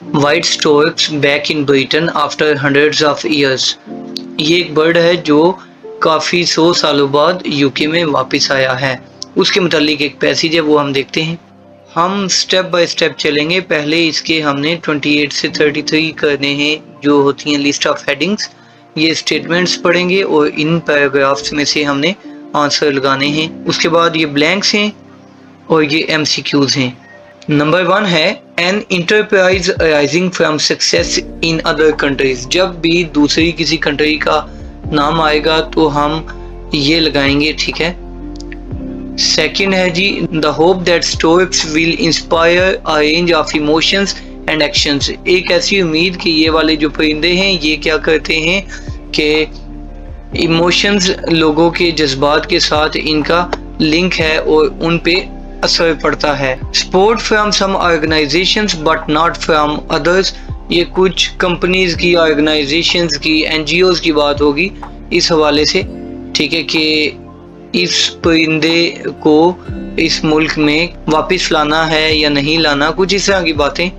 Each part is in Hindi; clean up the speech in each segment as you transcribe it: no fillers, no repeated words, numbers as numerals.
White storks back in Britain after hundreds of years. ये एक बर्ड है जो काफ़ी 100 सालों बाद यूके में वापस आया है। उसके मुतालिक एक पैसेज है, वो हम देखते हैं। हम स्टेप बाय स्टेप चलेंगे। पहले इसके हमने 28 से 33 करने हैं, जो होती हैं लिस्ट ऑफ हेडिंग्स। ये स्टेटमेंट्स पढ़ेंगे और इन पैराग्राफ्स में से हमने आंसर लगाने हैं। उसके बाद ये ब्लैंक्स हैं और ये MCQs हैं। नंबर 1 है an enterprise arising from success in other countries. जब भी दूसरी किसी कंट्री का नाम आएगा तो हम ये लगाएंगे, ठीक है। सेकंड है जी the hope that storks will inspire a range of emotions and actions. एक ऐसी उम्मीद कि ये वाले जो परिंदे हैं ये क्या करते हैं कि इमोशंस, लोगों के जज्बात के साथ इनका लिंक है और उन पे असर पड़ता है। Support from some organisations but not from others. ये कुछ कंपनीज की, ऑर्गेनाइजेशंस की, NGOs की बात होगी इस हवाले से, ठीक है, कि इस परिंदे को इस मुल्क में वापस लाना है या नहीं लाना, कुछ इस तरह की बातें।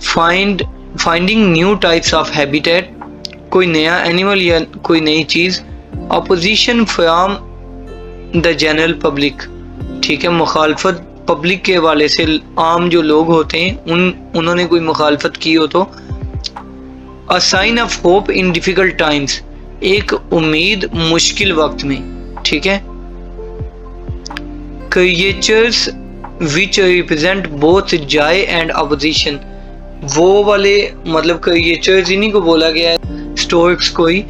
Finding new types of habitat, कोई नया एनिमल या कोई नई चीज। Opposition from the general public, ठीक है, मुखालफत पब्लिक के हवाले से, आम जो लोग होते हैं उन्होंने कोई मुखालफत की हो तो। A sign of hope in difficult times, एक उम्मीद मुश्किल वक्त में, ठीक है। Creatures which represent both joy and opposition, वो वाले मतलब क्रिएचर्स इन्हीं को बोला गया है, स्टोर्क्स को ही।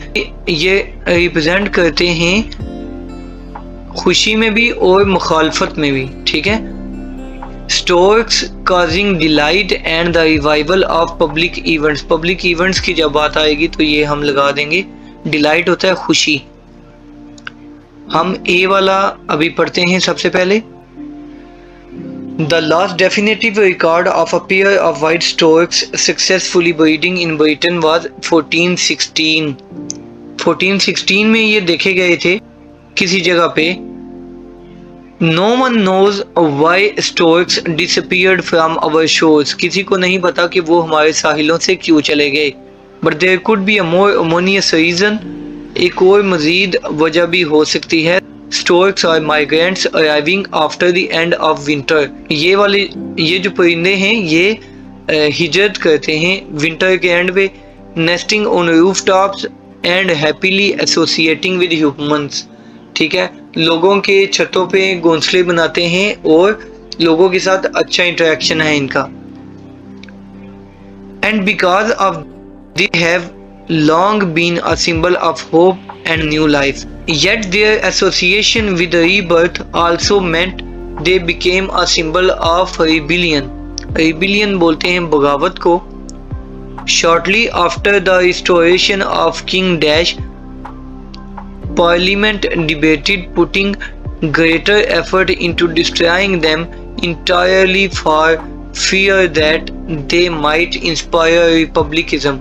ये रिप्रेजेंट करते हैं खुशी में भी और मुखालफत में भी, ठीक है। Storks causing delight and the revival of public events. Public events की जब बात आएगी तो ये हम लगा देंगे। डिलाइट होता है खुशी। हम ए वाला अभी पढ़ते हैं सबसे पहले। The last definitive record of a pair of white storks successfully breeding in Britain was 1416. 1416 में ये देखे गए थे किसी जगह पे। No one knows why storks disappeared from our shores. किसी को नहीं पता कि वो हमारे साहिलों से क्यों चले गए। But there could be a more harmonious reason. एक और मजीद वजह भी हो सकती है। Storks are migrants arriving after the end of winter. ये जो परिंदे हैं ये हिजरत करते हैं विंटर के एंड पे। Nesting on rooftops and happily associating with humans, ठीक है, लोगों के छतों पे घोंसले बनाते हैं और लोगों के साथ अच्छा इंटरेक्शन है इनका। And because of they have long been a symbol of hope and new life. Yet their association with rebirth also meant they became a symbol of rebellion. Rebellion बोलते हैं बगावत को। Shortly after the restoration of King Dash, Parliament debated putting greater effort into destroying them entirely for fear that they might inspire republicanism.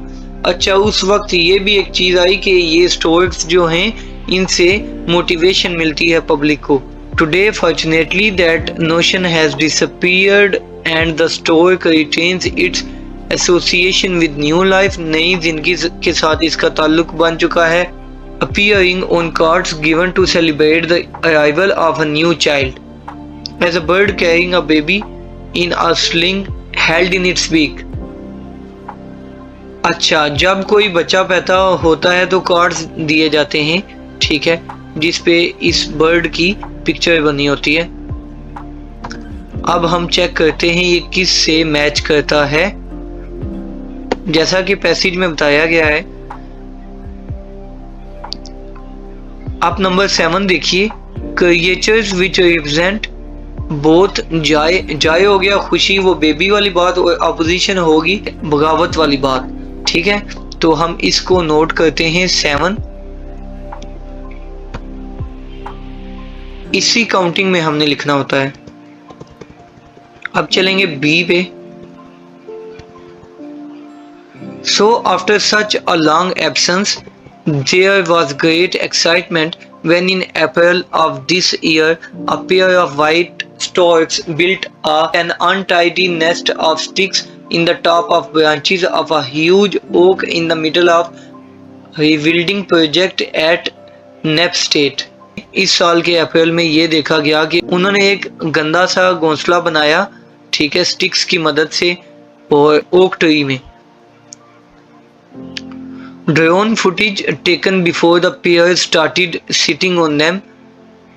अच्छा, उस वक्त ये भी एक चीज आई कि ये स्टोर्क्स जो हैं इनसे मोटिवेशन मिलती है पब्लिक को। Today, fortunately, that notion has disappeared and the stork retains its association with new life. नई जिंदगी के साथ इसका ताल्लुक बन चुका है। Appearing on cards given to celebrate the arrival of a new child, as a bird carrying a baby in a sling held in its beak. अच्छा, जब कोई बच्चा पैदा होता है तो कार्ड्स दिए जाते हैं, ठीक है, जिसपे इस बर्ड की पिक्चर बनी होती है। अब हम चेक करते हैं ये किस से मैच करता है। जैसा कि पैसेज में बताया गया है, आप नंबर 7 देखिए। Creatures which represent both Joy हो गया खुशी, वो बेबी वाली बात, और अपोजिशन होगी बगावत वाली बात, ठीक है। तो हम इसको नोट करते हैं 7। इसी काउंटिंग में हमने लिखना होता है। अब चलेंगे बी पे। So after such a long absence, there was great excitement when in April of this year a pair of white storks built an untidy nest of sticks in the top of branches of a huge oak in the middle of rebuilding project at Nepstate। इस साल के अप्रैल में ये देखा गया कि उन्होंने एक गंदा सा घोंसला बनाया, ठीक है, स्टिक्स की मदद से और ओक ट्री में। Drone footage taken before the pair started sitting on them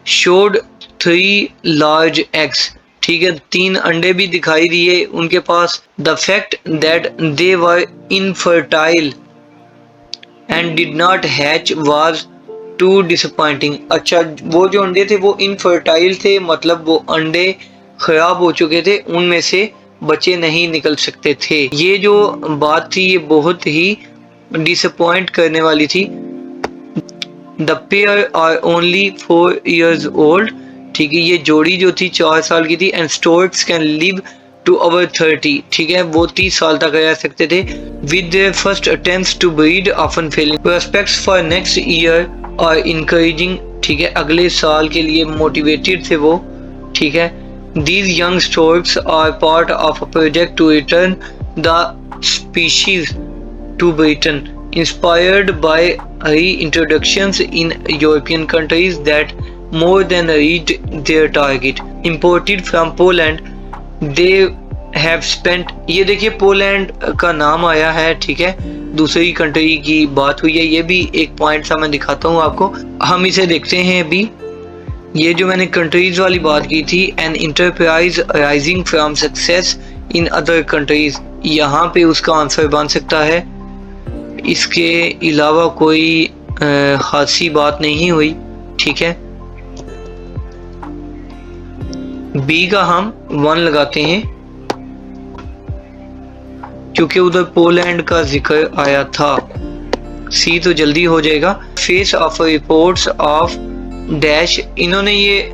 showed 3 large eggs। ठीक है, 3 अंडे भी दिखाई दिए उनके पास। The fact that they were infertile and did not hatch was too disappointing। अच्छा, वो जो अंडे थे वो इनफर्टाइल थे, मतलब वो अंडे खराब हो चुके थे, उनमें से बच्चे नहीं निकल सकते थे। ये जो बात थी ये बहुत ही डिसअपॉइंट करने वाली थी। The pair are only 4 years old। ठीक है, ये जोड़ी जो थी 4 साल की थी। And storks can live to over 30। ठीक है, वो 30 साल तक रह सकते थे। With their first attempts to breed often failing, prospects for next year are encouraging। ठीक है, अगले साल के लिए मोटिवेटेड थे वो। ठीक है, these young storks are part of a project to return the species to Britain, inspired by reintroductions in European countries that more than reached their target। Imported from Poland, they have spent। ये देखिए पोलैंड का नाम आया है, ठीक है, दूसरी कंट्री की बात हुई है। ये भी एक पॉइंट सा मैं दिखाता हूँ आपको, हम इसे देखते हैं अभी। ये जो मैंने कंट्रीज वाली बात की थी, an enterprise rising from success in other countries, यहाँ पे उसका आंसर बन सकता है। इसके अलावा कोई खासी बात नहीं हुई। ठीक है, बी का हम 1 लगाते हैं क्योंकि उधर पोलैंड का जिक्र आया था। सी तो जल्दी हो जाएगा। Face of reports of dash, इन्होंने ये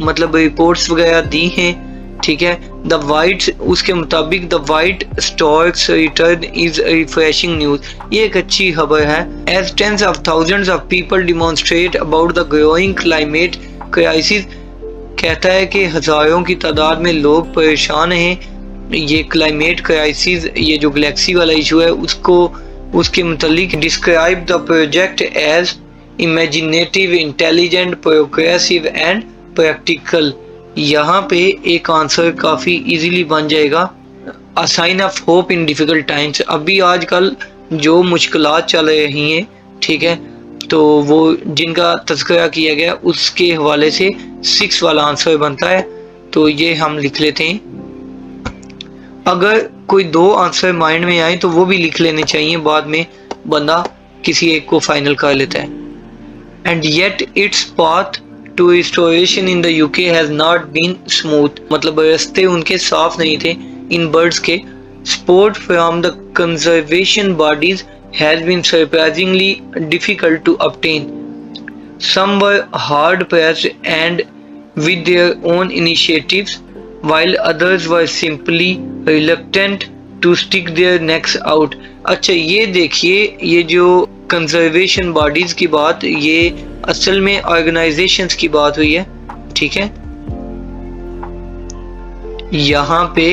मतलब रिपोर्ट्स वगैरह दी हैं। ठीक है, द वाइट, उसके मुताबिक the white storks return is refreshing news, ये एक अच्छी खबर है। As tens of thousands of people demonstrate about the growing climate crisis, कहता है कि हजारों की तादाद में लोग परेशान हैं ये क्लाइमेट क्राइसिस, ये जो गैलेक्सी वाला इशू है उसको, उसके मुतालिक। Describe the project as imaginative, intelligent, progressive and practical. यहाँ पे एक आंसर काफ़ी इजीली बन जाएगा। A sign of hope in difficult times, अभी आजकल जो मुश्किलात चल रही हैं, ठीक है, तो वो जिनका तज़किरा किया गया उसके हवाले से 6 वाला आंसर बनता है। तो ये हम लिख लेते हैं। अगर कोई 2 आंसर माइंड में आए तो वो भी लिख लेने चाहिए, बाद में बंदा किसी एक को फाइनल कर लेता है। And yet it's path to restoration in the UK has not been smooth, मतलब रास्ते उनके साफ नहीं थे इन बर्ड्स के। Support from the conservation bodies has been surprisingly difficult to obtain। Some were hard pressed and with their own initiatives, while others were simply reluctant to stick their necks out। अच्छा, ये देखिए, ये जो कंजर्वेशन बॉडीज की बात, ये असल में ऑर्गेनाइजेशंस की बात हुई है। ठीक है, यहाँ पे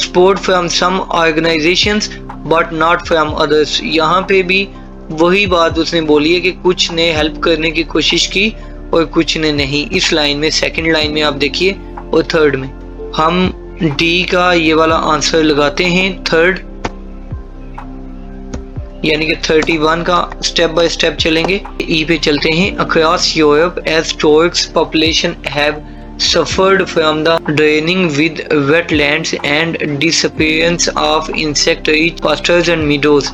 support from some organisations but not from others, यहाँ पे भी वही बात उसने बोली है कि कुछ ने हेल्प करने की कोशिश की और कुछ ने नहीं। इस लाइन में, सेकंड लाइन में आप देखिए और थर्ड में हम डी का ये वाला आंसर लगाते हैं, थर्ड, यानी कि 31 का स्टेप बाय स्टेप चलेंगे। ई पे चलते हैं। Across Europe as storks population have suffered from the draining with wetlands and disappearance of insect-rich pastures and meadows,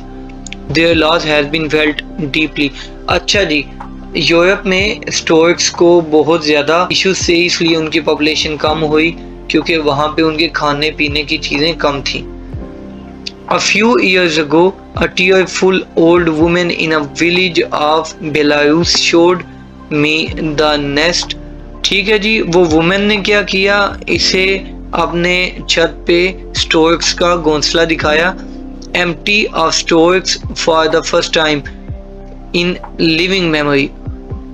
their loss has been felt deeply। अच्छा जी, यूरोप में स्टोर्क्स को बहुत ज़्यादा इश्यूज से इसलिए उनकी पॉपुलेशन कम हुई क्योंकि वहाँ पे उनके खाने पीने की चीज़ें कम थी। A few years ago, a tearful old woman in a village of Belarus showed me the nest। ठीक है जी, वो वुमेन ने क्या किया, इसे अपने छत पे स्टोर्क्स का घोंसला दिखाया। empty of storks for the first time in living memory,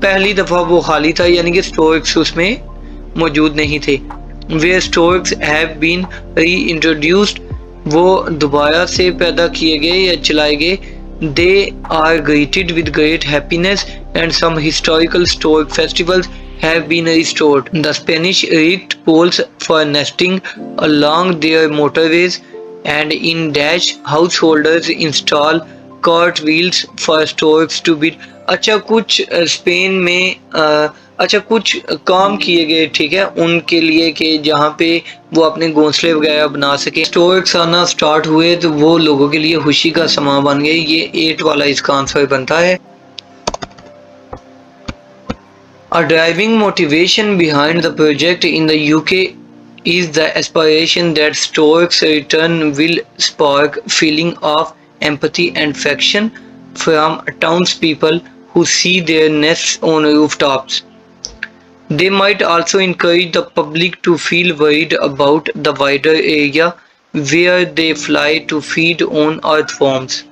पहली दफा वो खाली था, यानी कि स्टोर्क्स उसमें मौजूद नहीं थे। where storks have been reintroduced वो दोबारा से पैदा किए गए या चलाए गए। They are greeted with great happiness and some historical Stoic festivals have been restored. The Spanish erect poles for nesting along their motorways and in dash householders install cart wheels for storks to be। अच्छा, कुछ स्पेन में अच्छा कुछ काम किए गए, ठीक है, उनके लिए कि जहाँ पे वो अपने घोंसले वगैरह बना सके। स्टोर्क्स आना स्टार्ट हुए तो वो लोगों के लिए खुशी का समा बन गए। ये 8 वाला इसका आंसर बनता है। A driving motivation behind the project in the UK is the aspiration that Stoics' return will spark feeling of empathy and affection from townspeople who see their nests on rooftops. They might also encourage the public to feel worried about the wider area where they fly to feed on earthworms,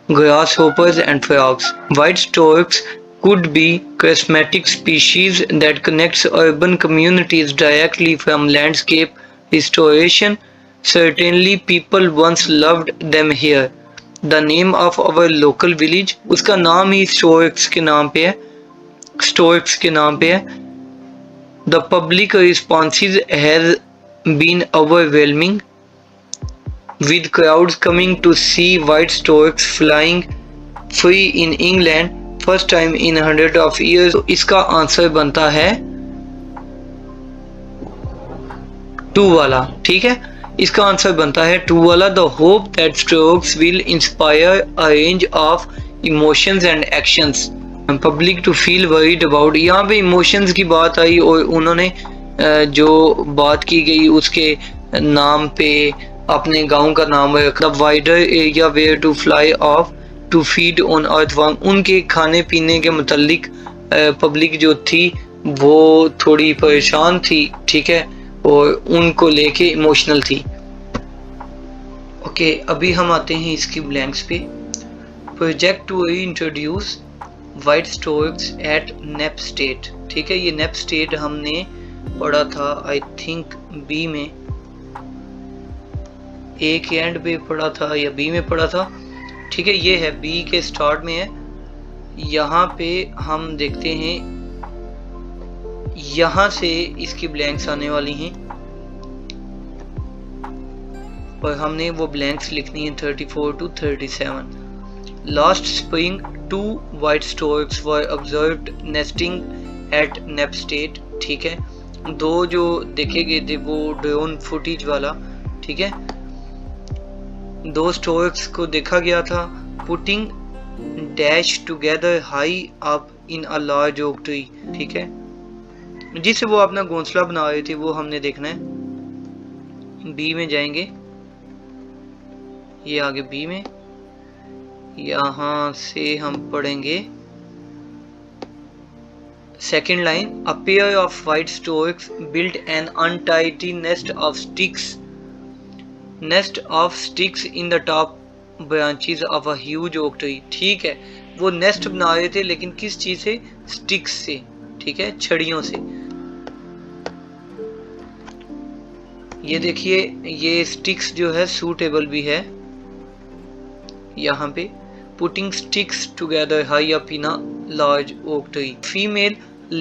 grasshoppers and frogs. White storks could be charismatic species that connects urban communities directly from landscape restoration. Certainly people once loved them here. The name of our local village, उसका नाम ही स्टोर्क्स के नाम पे है, स्टोर्क्स के नाम पे है। The public responses has been overwhelming, with crowds coming to see white storks flying free in England first time in hundreds of years। तो इसका आंसर बनता है 2 वाला, ठीक है, इसका आंसर बनता है 2 वाला। The hope that storks will inspire a range of emotions and actions public to feel worried about. यहाँ पे इमोशंस की बात आई और उन्होंने जो बात की गई उसके नाम पे अपने गांव का नाम रखा। Wider area where to fly off to feed on earthworm. उनके खाने पीने के मुतालिक पब्लिक जो थी वो थोड़ी परेशान थी, ठीक है, और उनको लेके इमोशनल थी। ओके, अभी हम आते हैं इसकी ब्लैंक्स पे। Project to introduce white storks at Knepp state, ठीक है, ये नेप स्टेट हमने पढ़ा था आई थिंक बी में, ए के एंड पे पढ़ा था या बी में पढ़ा था, ठीक है, ये है बी के स्टार्ट में है। यहाँ पे हम देखते हैं, यहाँ से इसकी ब्लैंक्स आने वाली हैं और हमने वो ब्लैंक्स लिखनी है 34 to 37। Last spring, 2 white storks were observed nesting at Nep State, ठीक है, 2 जो देखे गए थे वो ड्रोन फुटेज वाला, ठीक है, 2 स्टोर्क्स को देखा गया था। Putting dash together high up in a large oak tree, ठीक है, जिससे वो अपना घोंसला बना रहे थे, वो हमने देखना है। बी में जाएंगे, ये आगे बी में, यहाँ से हम पढ़ेंगे second line. A pair of white storks built an untidy nest of sticks in the top branches of a huge oak tree, ठीक है, वो नेस्ट बना रहे थे लेकिन किस चीज से? स्टिक्स से, ठीक है, छड़ियों से। ये देखिए, ये स्टिक्स जो है सूटेबल भी है यहाँ पे। Putting sticks together high up in a large oak tree. Female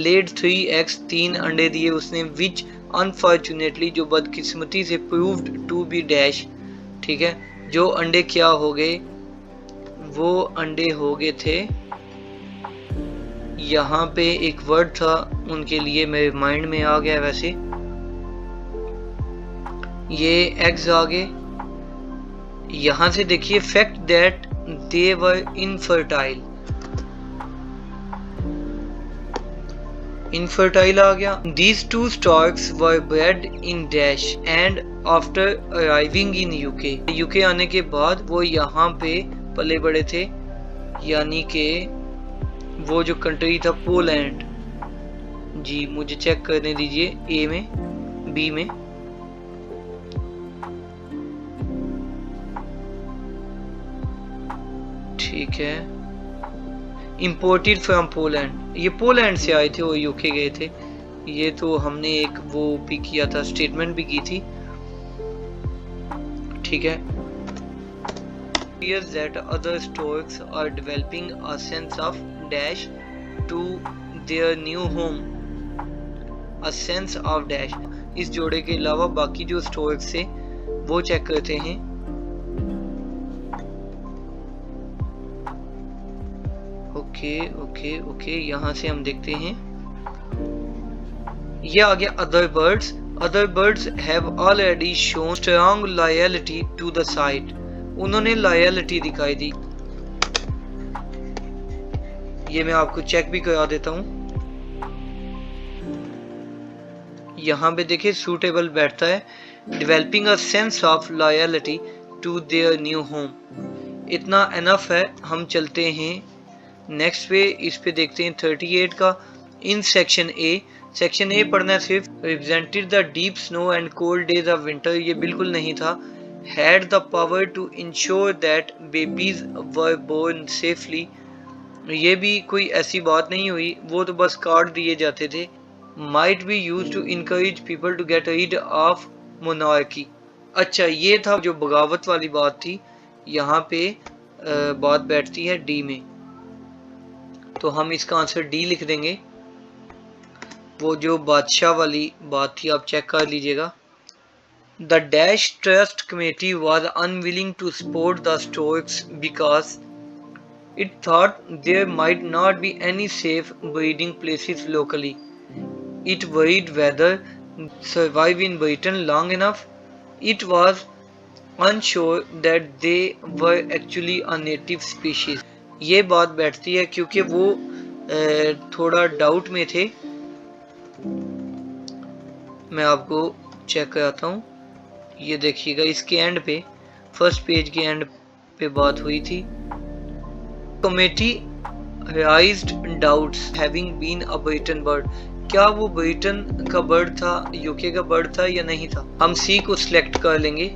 laid 3 eggs, 3 अंडे दिए उसने, which unfortunately जो बदकिस्मती से proved to be dash, ठीक है, जो अंडे क्या हो गए? वो अंडे हो गए थे, यहाँ पे एक वर्ड था उनके लिए मेरे माइंड में आ गया, वैसे ये एग्स आ गए। यहाँ से देखिए fact that they were infertile आ गया। These 2 storks were bred in dash and after arriving in UK आने के बाद वो यहाँ पे पले बड़े थे, यानी के वो जो कंट्री था पोलैंड। जी मुझे चेक करने दीजिए, ए में, बी में, ठीक है, इम्पोर्टेड फ्रॉम पोलैंड, ये पोलैंड से आए थे, वो यूके गए थे। ये तो हमने एक वो भी किया था, स्टेटमेंट भी की थी, ठीक है। Appears that other Stoics are developing a sense of dash to their new home. A sense of dash. इस जोड़े के अलावा बाकी जो Stoics थे वो चेक करते हैं। ओके, यहाँ से हम देखते हैं, ये आ गया other birds. Other birds have already shown strong loyalty to the site. उन्होंने लॉयल्टी दिखाई दी। ये मैं आपको चेक भी करा देता हूँ। यहाँ पे देखिए सूटेबल बैठता है, developing a sense of loyalty to their new home. इतना एनफ है। हम चलते हैं नेक्स्ट पे, इस पे देखते हैं 38 का। इन सेक्शन ए पढ़ना सिर्फ represented the deep snow and cold days of winter, ये बिल्कुल नहीं था। Had the power to ensure that babies were born safely, ये भी कोई ऐसी बात नहीं हुई, वो तो बस कार्ड दिए जाते थे। Might be used to encourage people to get rid of monarchy. अच्छा, ये था जो बगावत वाली बात थी। यहाँ पे बात बैठती है डी में, तो हम इसका आंसर डी लिख देंगे। वो जो बादशाह वाली बात थी आप चेक कर लीजिएगा। The Dash Trust Committee was unwilling to support the Stoics because it thought there might not be any safe breeding places locally. It worried whether survive in Britain long enough. It was unsure that they were actually a native species. ये बात बैठती है क्योंकि वो थोड़ा डाउट में थे। मैं आपको चेक कराता हूँ। ये देखिएगा इसके एंड पे, फर्स्ट पेज के एंड पे बात हुई थी। Committee raised doubts having been a Britain bird, क्या वो ब्रिटन का बर्ड था, यूके का बर्ड था या नहीं था। हम सी को सिलेक्ट कर लेंगे।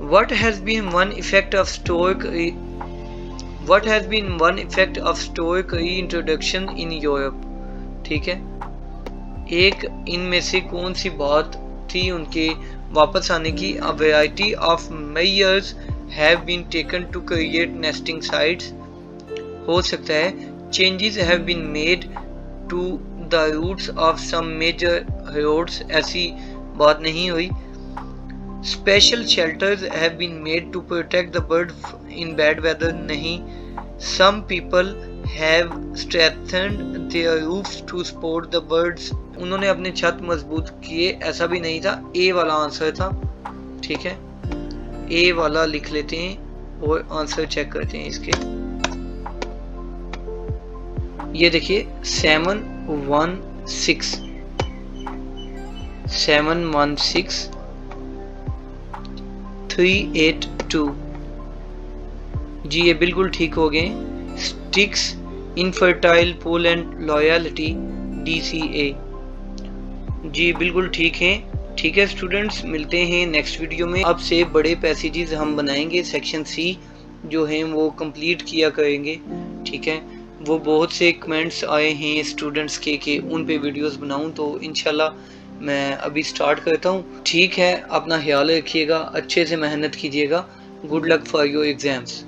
What has been one effect of Stoic reintroduction in Europe? ठीक है, एक इनमें से कौन सी बात थी उनके वापस आने की। A variety of measures have been taken to create nesting sites. हो सकता है changes have been made to the routes of some major roads, ऐसी बात नहीं हुई। Special shelters have been made to protect the bird in bad weather, नहीं। Some people have strengthened their roofs to support the birds, उन्होंने अपने छत मजबूत किए, ऐसा भी नहीं था। ए वाला आंसर था। ठीक है, ए वाला लिख लेते हैं और आंसर चेक करते हैं इसके। ये देखिए 716 382 जी, ये बिल्कुल ठीक हो गए। Sticks infertile pole and loyalty DCA जी बिल्कुल ठीक है। ठीक है स्टूडेंट्स, मिलते हैं नेक्स्ट वीडियो में। अब से बड़े पैसेजेस हम बनाएंगे, सेक्शन सी जो हैं वो कंप्लीट किया करेंगे। ठीक है, वो बहुत से कमेंट्स आए हैं स्टूडेंट्स के कि उन पे वीडियोस बनाऊं, तो इंशाल्लाह मैं अभी स्टार्ट करता हूँ। ठीक है, अपना ख्याल रखिएगा, अच्छे से मेहनत कीजिएगा। Good luck for your exams.